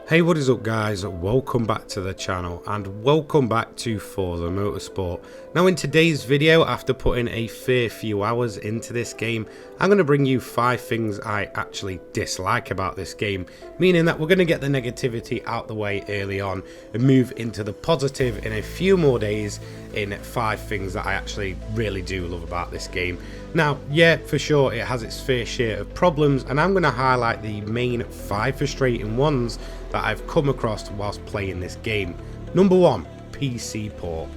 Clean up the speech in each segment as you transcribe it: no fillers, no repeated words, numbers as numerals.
Hey, what is up guys, welcome back to the channel and welcome back to Forza Motorsport. Now in today's video, after putting a fair few hours into this game, I'm going to bring you 5 things I actually dislike about this game, meaning that we're going to get the negativity out the way early on and move into the positive in a few more days in 5 things that I actually really do love about this game. Now, yeah, for sure it has its fair share of problems, and I'm going to highlight the main 5 frustrating ones that I've come across whilst playing this game. Number 1, PC port.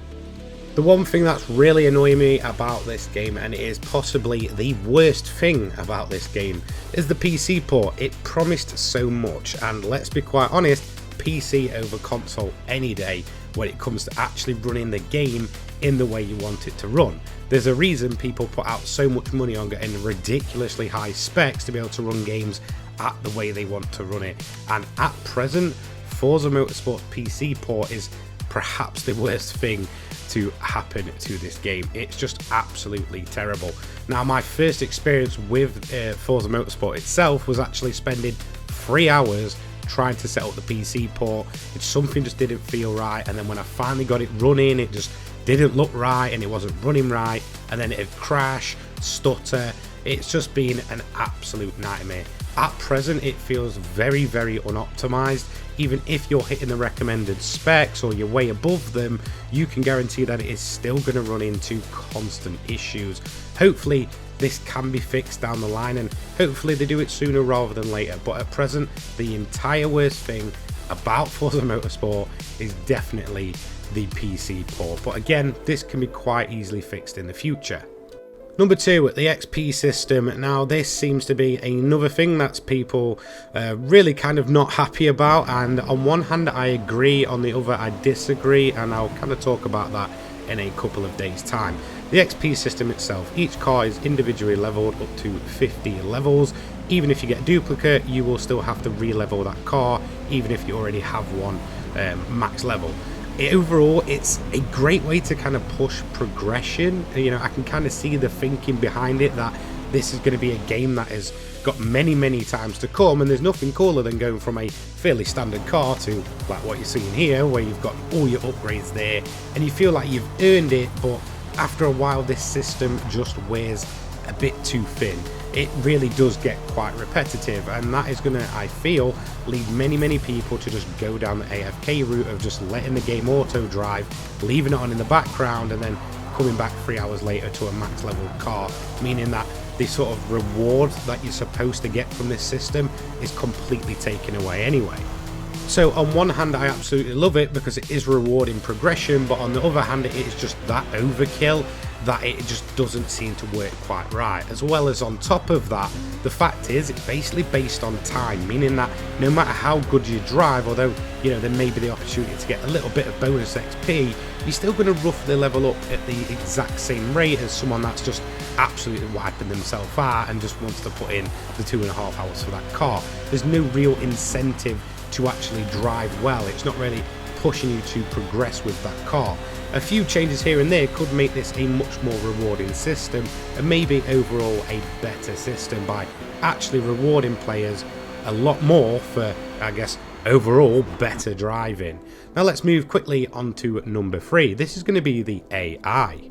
The one thing that's really annoying me about this game, and it is possibly the worst thing about this game, is the PC port. It promised so much, and let's be quite honest, PC over console any day when it comes to actually running the game in the way you want it to run. There's a reason people put out so much money on getting ridiculously high specs to be able to run games at the way they want to run it, and at present Forza Motorsport PC port is perhaps the worst thing to happen to this game. It's just absolutely terrible. Now, my first experience with Forza Motorsport itself was actually spending 3 hours trying to set up the PC port. Something just didn't feel right, and then when I finally got it running, it just didn't look right and it wasn't running right, and then it'd crash, stutter. It's just been an absolute nightmare. At present it feels very unoptimized. Even if you're hitting the recommended specs or you're way above them, you can guarantee that it is still going to run into constant issues. Hopefully this can be fixed down the line, and hopefully they do it sooner rather than later, but at present the entire worst thing about Forza Motorsport is definitely the PC port. But again, this can be quite easily fixed in the future. Number 2, the XP system. Now this seems to be another thing that's people really kind of not happy about, and on one hand I agree, on the other I disagree, and I'll kind of talk about that in a couple of days time. The XP system itself, each car is individually leveled up to 50 levels. Even if you get a duplicate, you will still have to re-level that car even if you already have one max level. Overall, it's a great way to kind of push progression. You know, I can kind of see the thinking behind it, that this is going to be a game that has got many times to come, and there's nothing cooler than going from a fairly standard car to like what you're seeing here, where you've got all your upgrades there and you feel like you've earned it. But after a while this system just wears a bit too thin. It really does get quite repetitive, and that is going to, I feel, lead many people to just go down the AFK route of just letting the game auto drive, leaving it on in the background, and then coming back 3 hours later to a max level car, meaning that the sort of reward that you're supposed to get from this system is completely taken away anyway. So on one hand I absolutely love it because it is rewarding progression, but on the other hand it is just that overkill that it just doesn't seem to work quite right. As well as on top of that, the fact is it's basically based on time, meaning that no matter how good you drive, although you know there may be the opportunity to get a little bit of bonus XP, you're still going to roughly level up at the exact same rate as someone that's just absolutely wiping themselves out and just wants to put in the 2.5 hours for that car. There's no real incentive to actually drive well. It's not really pushing you to progress with that car. A few changes here and there could make this a much more rewarding system, and maybe overall a better system by actually rewarding players a lot more for, I guess, overall better driving. Now let's move quickly on to number 3. This is going to be the AI.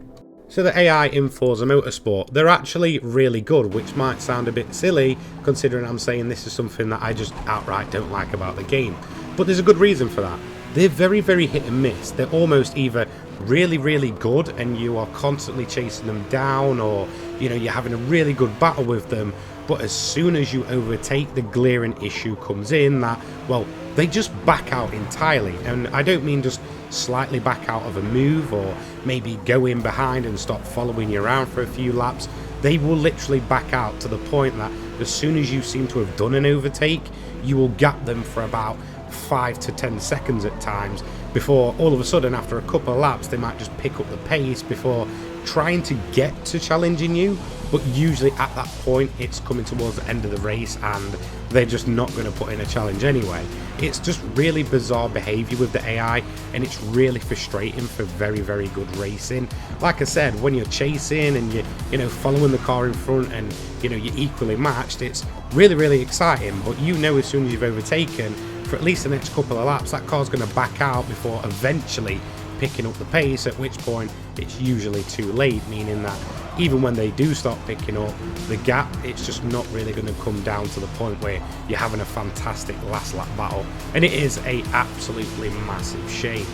So the AI in Forza Motorsport, they're actually really good, which might sound a bit silly considering I'm saying this is something that I just outright don't like about the game. But there's a good reason for that. They're very hit and miss. They're almost either really good and you are constantly chasing them down, or you know, you're having a really good battle with them, but as soon as you overtake, the glaring issue comes in that, well, they just back out entirely. And I don't mean just slightly back out of a move or maybe go in behind and stop following you around for a few laps. They will literally back out to the point that as soon as you seem to have done an overtake, you will gap them for about 5 to 10 seconds at times, before all of a sudden after a couple of laps they might just pick up the pace before trying to get to challenging you. But usually at that point it's coming towards the end of the race and they're just not going to put in a challenge anyway. It's just really bizarre behavior with the AI, and it's really frustrating for very good racing. Like I said, when you're chasing and you're following the car in front and you're equally matched, it's really exciting. But as soon as you've overtaken, for at least the next couple of laps, that car's going to back out before eventually picking up the pace, at which point it's usually too late, meaning that even when they do start picking up the gap, it's just not really going to come down to the point where you're having a fantastic last lap battle, and it is a absolutely massive shame.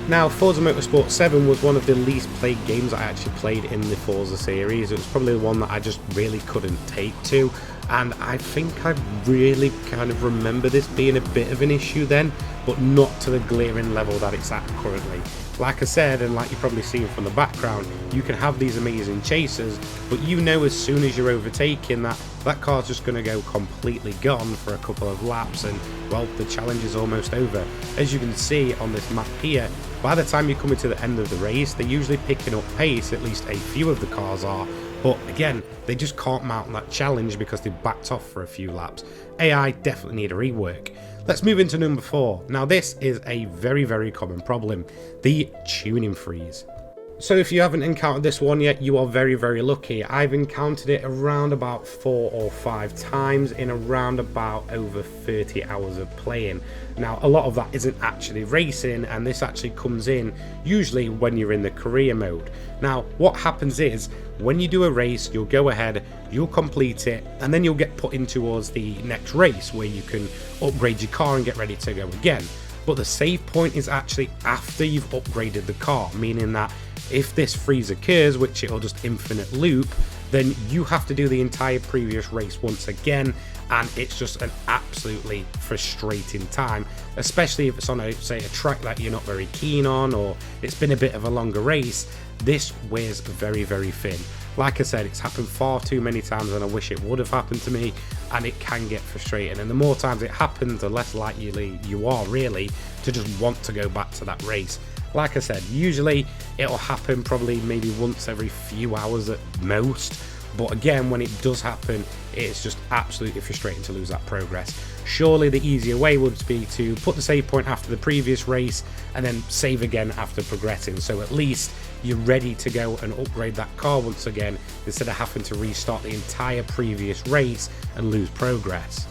Now, Forza Motorsport 7 was one of the least played games I actually played in the Forza series. It was probably the one that I just really couldn't take to, and I think I really kind of remember this being a bit of an issue then, but not to the glaring level that it's at currently. Like I said, and like you've probably seen from the background, you can have these amazing chasers, but you know as soon as you're overtaking that car's just going to go completely gone for a couple of laps, and well, the challenge is almost over. As you can see on this map here, by the time you're coming to the end of the race, they're usually picking up pace, at least a few of the cars are, but again, they just can't mount that challenge because they've backed off for a few laps. AI definitely need a rework. Let's move into number 4. Now this is a very, very common problem, the tuning freeze. So if you haven't encountered this one yet, you are very, very lucky. I've encountered it around about 4 or 5 times in around about over 30 hours of playing. Now, a lot of that isn't actually racing, and this actually comes in usually when you're in the career mode. Now, what happens is, when you do a race, you'll go ahead, you'll complete it, and then you'll get put in towards the next race where you can upgrade your car and get ready to go again. But the save point is actually after you've upgraded the car, meaning that if this freeze occurs, which it'll just infinite loop, then you have to do the entire previous race once again, and it's just an absolutely frustrating time, especially if it's on a, say, a track that you're not very keen on, or it's been a bit of a longer race. This wears very, very thin. Like I said, it's happened far too many times and I wish it would have happened to me, and it can get frustrating, and the more times it happens, the less likely you are really to just want to go back to that race. Like I said, usually it'll happen probably maybe once every few hours at most, but again, when it does happen, it's just absolutely frustrating to lose that progress. Surely the easier way would be to put the save point after the previous race and then save again after progressing, so at least you're ready to go and upgrade that car once again instead of having to restart the entire previous race and lose progress.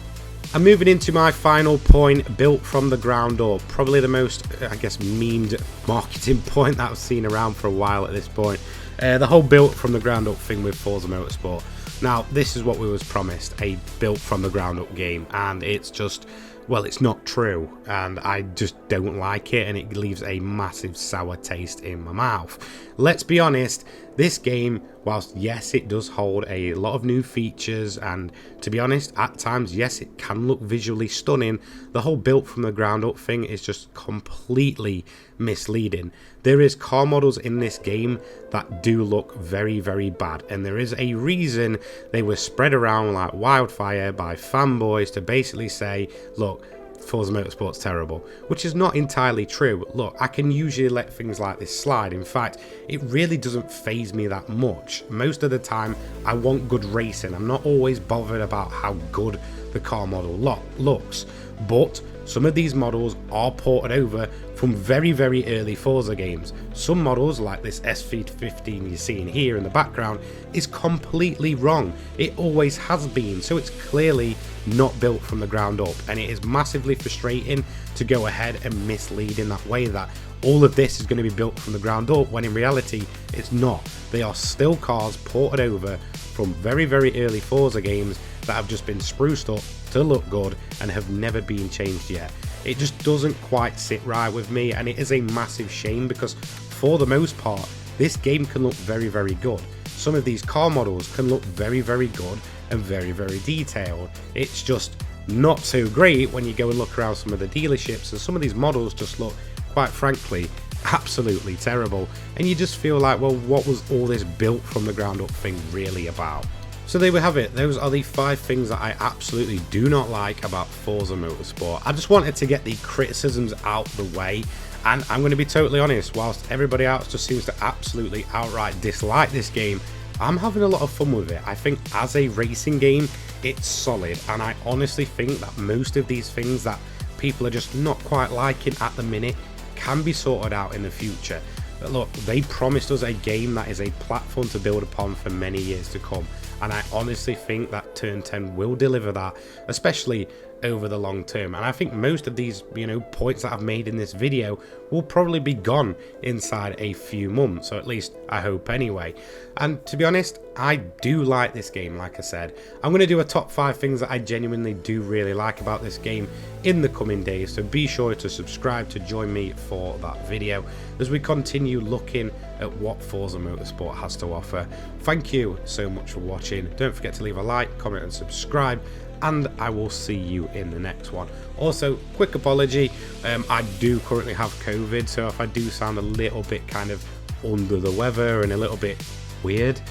I'm moving into my final point, built from the ground up. Probably the most, I guess, memed marketing point that I've seen around for a while at this point. The whole built from the ground up thing with Forza Motorsport. Now, this is what we was promised, a built from the ground up game, and it's just, well, it's not true, and I just don't like it, and it leaves a massive sour taste in my mouth. Let's be honest, this game, whilst yes, it does hold a lot of new features, and to be honest, at times, yes, it can look visually stunning, the whole built from the ground up thing is just completely misleading. There is car models in this game that do look very, very bad, and there is a reason they were spread around like wildfire by fanboys to basically say, look, Forza Motorsport's terrible, which is not entirely true. Look, I can usually let things like this slide. In fact, it really doesn't faze me that much. Most of the time, I want good racing. I'm not always bothered about how good the car model looks, but some of these models are ported over from very, very early Forza games. Some models, like this SV15 you're seeing here in the background, is completely wrong. It always has been, so it's clearly not built from the ground up, and it is massively frustrating to go ahead and mislead in that way that all of this is going to be built from the ground up, when in reality it's not. They are still cars ported over from very, very early Forza games that have just been spruced up to look good and have never been changed yet. It just doesn't quite sit right with me, and it is a massive shame because for the most part this game can look very, very good. Some of these car models can look very, very good and very, very detailed. It's just not so great when you go and look around some of the dealerships, and some of these models just look, quite frankly, absolutely terrible, and you just feel like, well, what was all this built from the ground up thing really about? So there we have it. Those are the 5 things that I absolutely do not like about Forza Motorsport. I just wanted to get the criticisms out the way, and I'm going to be totally honest, whilst everybody else just seems to absolutely outright dislike this game, I'm having a lot of fun with it. I think as a racing game, it's solid, and I honestly think that most of these things that people are just not quite liking at the minute can be sorted out in the future. But look, they promised us a game that is a platform to build upon for many years to come, and I honestly think that Turn 10 will deliver that, especially over the long term. And I think most of these, points that I've made in this video will probably be gone inside a few months, or at least I hope anyway. And to be honest, I do like this game. Like I said, I'm going to do a top 5 things that I genuinely do really like about this game in the coming days, so be sure to subscribe to join me for that video as we continue looking at what Forza Motorsport has to offer. Thank you so much for watching. Don't forget to leave a like, comment and subscribe, and I will see you in the next one. Also, quick apology, I do currently have COVID, so if I do sound a little bit kind of under the weather and a little bit weird,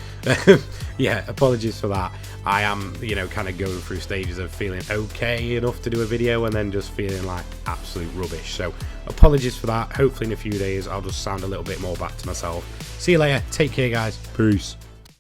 yeah, apologies for that. I am, kind of going through stages of feeling okay enough to do a video and then just feeling like absolute rubbish. So apologies for that. Hopefully in a few days I'll just sound a little bit more back to myself. See you later. Take care, guys. Peace.